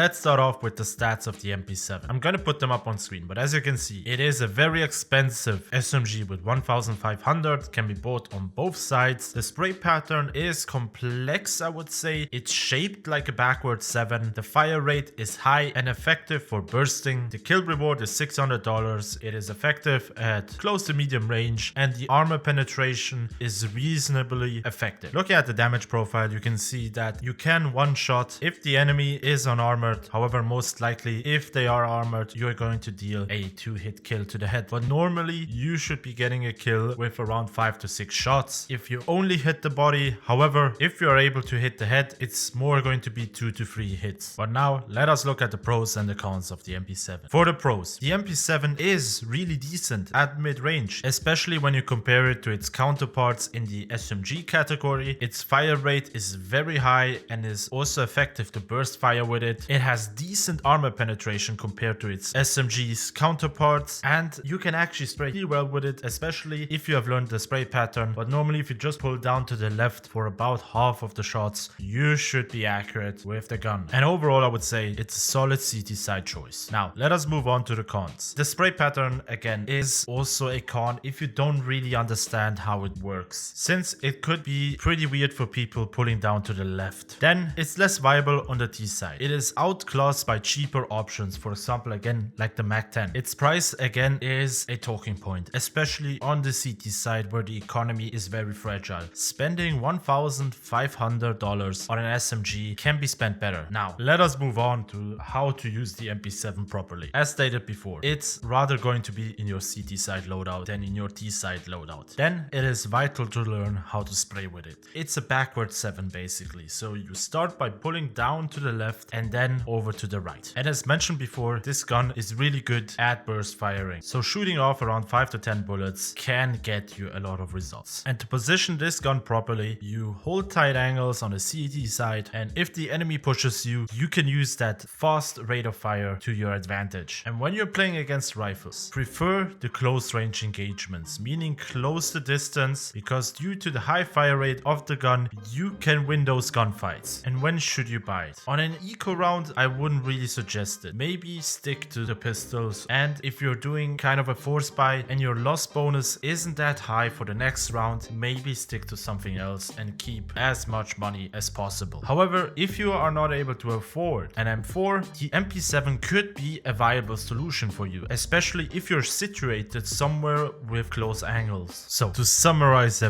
let's start off with the stats of the MP7. I'm gonna put them up on screen, but as you can see, it is a very expensive SMG with 1500, can be bought on both sides. The spray pattern is complex, I would say. It's shaped like a backward 7. The fire rate is high and effective for bursting. The kill reward is $600. It is effective at close to medium range, and the armor penetration is reasonably effective. Looking at the damage profile, you can see that you can one-shot if the enemy is unarmored. However, most likely if they are armored, you're going to deal a 2-hit kill to the head. But normally you should be getting a kill with around 5 to 6 shots if you only hit the body. However, if you're able to hit the head, it's more going to be 2 to 3 hits. But now let us look at the pros and the cons of the MP7. For the pros, the MP7 is really decent at mid-range, especially when you compare it to its counterparts in the SMG category. Its fire rate is very high and is also effective to burst fire with it. It has decent armor penetration compared to its SMG's counterparts, and you can actually spray really well with it, especially if you have learned the spray pattern. But normally if you just pull down to the left for about half of the shots, you should be accurate with the gun. And overall, I would say it's a solid CT side choice. Now let us move on to the cons. The spray pattern again is also a con if you don't really understand how it works, since it could be pretty weird for people pulling down to the left. Then it's less viable on the T side. It is outclassed by cheaper options, for example again like the MAC-10. Its price again is a talking point, especially on the CT side where the economy is very fragile. Spending $1,500 on an SMG can be spent better. Now let us move on to how to use the MP7 properly. As stated before, it's rather going to be in your CT side loadout than in your T side loadout. Then it is vital to learn how to spray with it. It's a backward 7 basically, so you start by pulling down to the left and then over to the right. And as mentioned before, this gun is really good at burst firing, so shooting off around 5 to 10 bullets can get you a lot of results. And to position this gun properly, you hold tight angles on the CT side, and if the enemy pushes you, you can use that fast rate of fire to your advantage. And when you're playing against rifles, prefer the close range engagements, meaning close the distance, because due to the high fire rate of the gun, you can win those gunfights. And when should you buy it? On an eco round, I wouldn't really suggest it. Maybe stick to the pistols, and if you're doing kind of a force buy and your loss bonus isn't that high for the next round, maybe stick to something else and keep as much money as possible. However, if you are not able to afford an M4, the MP7 could be a viable solution for you, especially if you're situated somewhere with close angles. So to summarize everything,